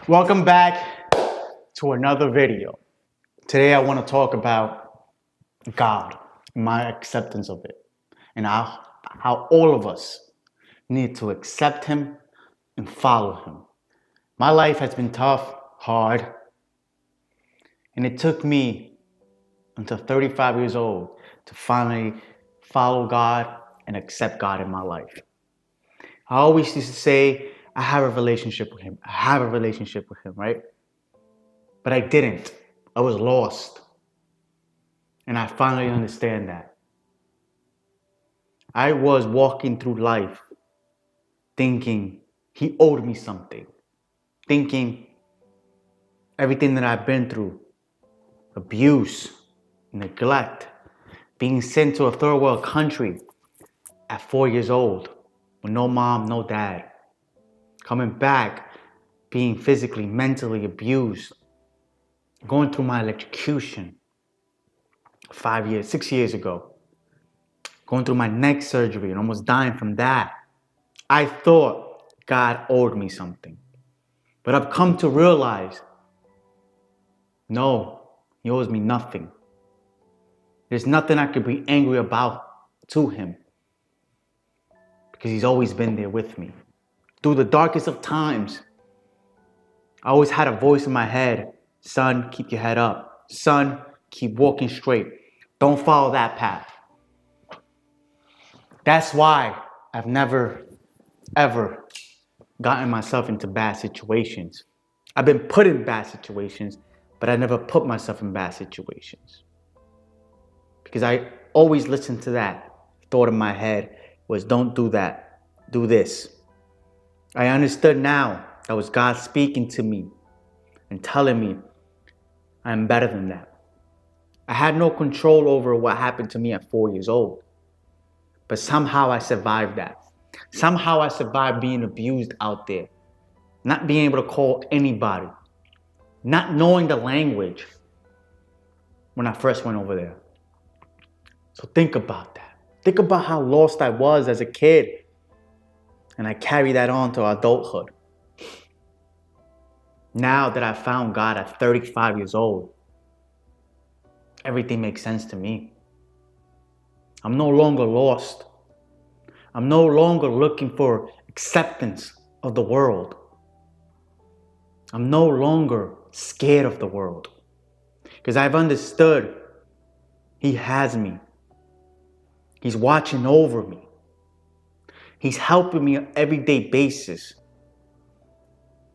Welcome back to another video. Today I want to talk about God, my acceptance of it, and how all of us need to accept Him and follow Him. My life has been tough, hard, and it took me until 35 years old to finally follow God and accept God in my life. I always used to say, I have a relationship with Him. I have a relationship with Him, right? But I didn't. I was lost. And I finally understand that. I was walking through life thinking He owed me something. Thinking everything that I've been through, abuse, neglect, being sent to a third world country at 4 years old with no mom, no dad. Coming back, being physically, mentally abused, going through my electrocution 6 years ago, going through my neck surgery and almost dying from that. I thought God owed me something. But I've come to realize, no, He owes me nothing. There's nothing I could be angry about to Him because He's always been there with me. Through the darkest of times, I always had a voice in my head. Son, keep your head up. Son, keep walking straight. Don't follow that path. That's why I've never, ever gotten myself into bad situations. I've been put in bad situations, but I never put myself in bad situations. Because I always listened to that thought in my head was, don't do that. Do this. I understood now that was God speaking to me and telling me I'm better than that. I had no control over what happened to me at 4 years old. But somehow I survived that. Somehow I survived being abused out there. Not being able to call anybody. Not knowing the language when I first went over there. So think about that. Think about how lost I was as a kid. And I carry that on to adulthood. Now that I found God at 35 years old, everything makes sense to me. I'm no longer lost. I'm no longer looking for acceptance of the world. I'm no longer scared of the world. Because I've understood He has me. He's watching over me. He's helping me on an everyday basis.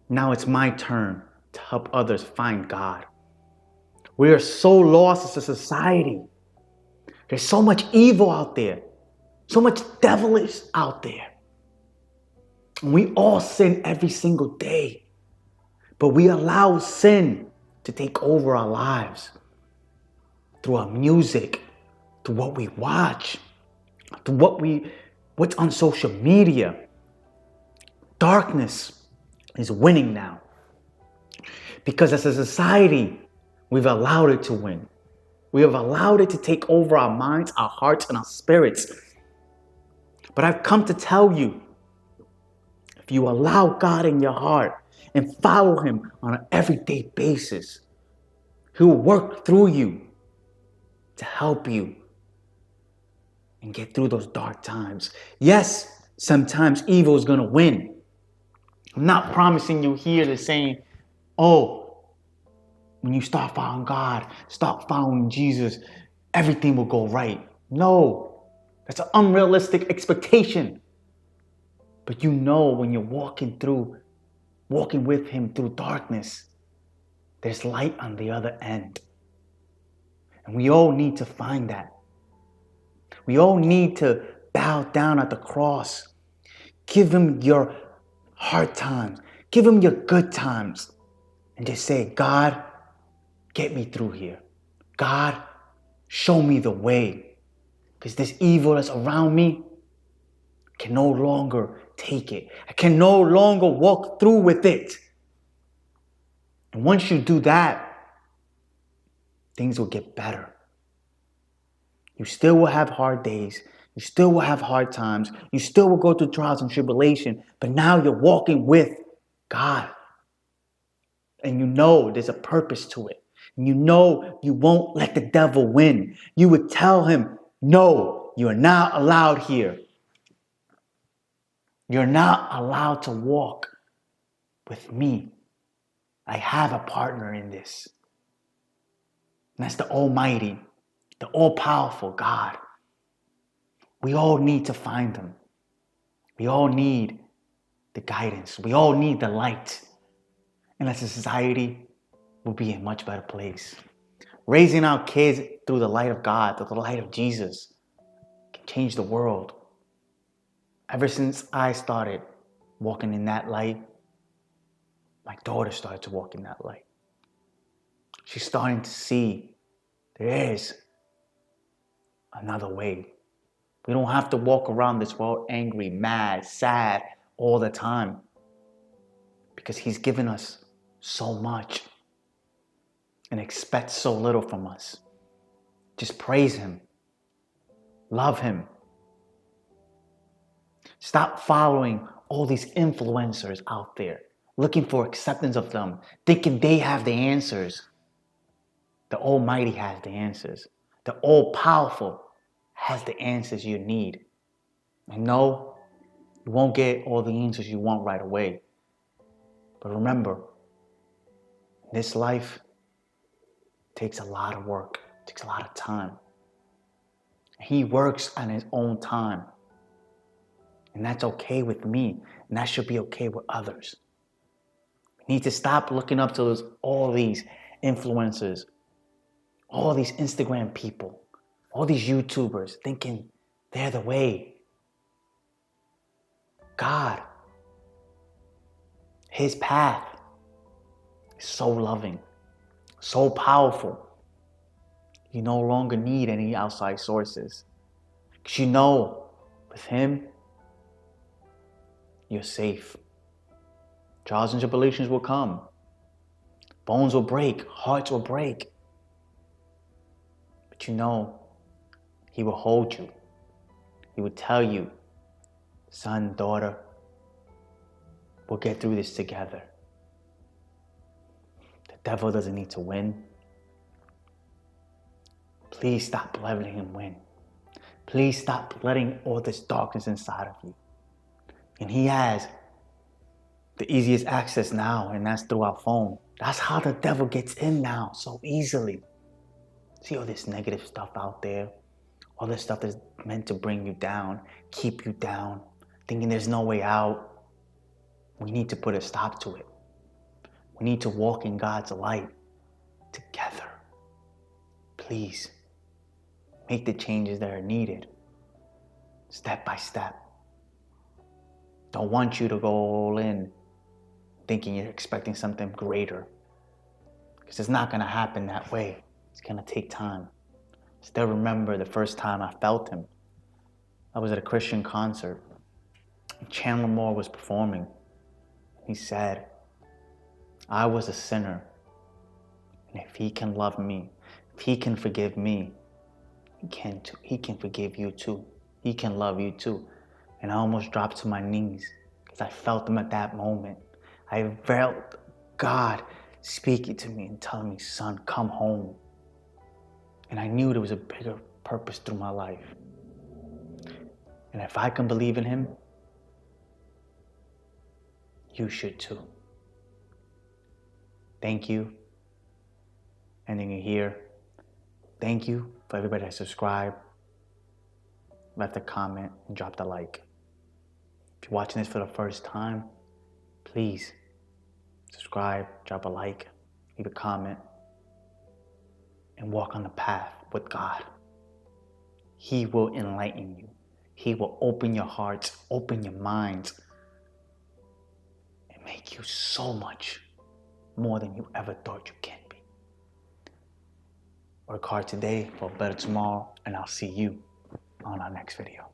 Now it's my turn to help others find God. We are so lost as a society. There's so much evil out there. So much devilish out there. And we all sin every single day. But we allow sin to take over our lives. Through our music, through what we watch, through what's on social media. Darkness is winning now. Because as a society, we've allowed it to win. We have allowed it to take over our minds, our hearts, and our spirits. But I've come to tell you, if you allow God in your heart and follow Him on an everyday basis, He will work through you to help you and get through those dark times. Yes, sometimes evil is going to win. I'm not promising you here to saying, oh, when you start following God, start following Jesus, everything will go right. No, that's an unrealistic expectation. But you know when you're walking with Him through darkness, there's light on the other end. And we all need to find that. We all need to bow down at the cross. Give Him your hard times. Give Him your good times. And just say, God, get me through here. God, show me the way. Because this evil that's around me, I can no longer take it. I can no longer walk through with it. And once you do that, things will get better. You still will have hard days. You still will have hard times. You still will go through trials and tribulation. But now you're walking with God. and you know there's a purpose to it, and you know you won't let the devil win, you would tell him, no, you're not allowed here. You're not allowed to walk with me. I have a partner in this. And that's the Almighty, the all-powerful God. We all need to find him. We all need the guidance. We all need the light. And as a society, we'll be in a much better place. Raising our kids through the light of God, through the light of Jesus, can change the world. Ever since I started walking in that light, my daughter started to walk in that light. She's starting to see there is another way. We don't have to walk around this world angry, mad, sad all the time, because he's given us so much and expects so little from us. Just praise him. Love him. Stop following all these influencers out there, looking for acceptance of them, thinking they have the answers. The Almighty has the answers. The all-powerful has the answers you need. And no, you won't get all the answers you want right away. But remember, this life takes a lot of work, takes a lot of time. He works on his own time. And that's okay with me. And that should be okay with others. We need to stop looking up to all these influencers, all these Instagram people, all these YouTubers, thinking they're the way. God, his path is so loving, so powerful. You no longer need any outside sources. Because you know, with him, you're safe. Trials and tribulations will come. Bones will break. Hearts will break. But you know, he will hold you. He will tell you, son, daughter, we'll get through this together. The devil doesn't need to win. Please stop letting him win. Please stop letting all this darkness inside of you. And he has the easiest access now, and that's through our phone. That's how the devil gets in now, so easily. See all this negative stuff out there, all this stuff that's meant to bring you down, keep you down, thinking there's no way out. We need to put a stop to it. We need to walk in God's light together. Please, make the changes that are needed, step by step. Don't want you to go all in thinking you're expecting something greater, because it's not going to happen that way. It's going to take time. Still remember the first time I felt him. I was at a Christian concert. Chandler Moore was performing. He said, I was a sinner, and if he can love me, if he can forgive me, he can forgive you too. He can love you too. And I almost dropped to my knees because I felt him at that moment. I felt God speaking to me and telling me, son, come home. And I knew there was a bigger purpose through my life. And if I can believe in him, you should too. Thank you. Ending it here. Thank you for everybody that subscribed, left a comment, and dropped a like. If you're watching this for the first time, please subscribe, drop a like, leave a comment, and walk on the path with God. He will enlighten you. He will open your hearts, open your minds, and make you so much more than you ever thought you can be. Work hard today for a better tomorrow, and I'll see you on our next video.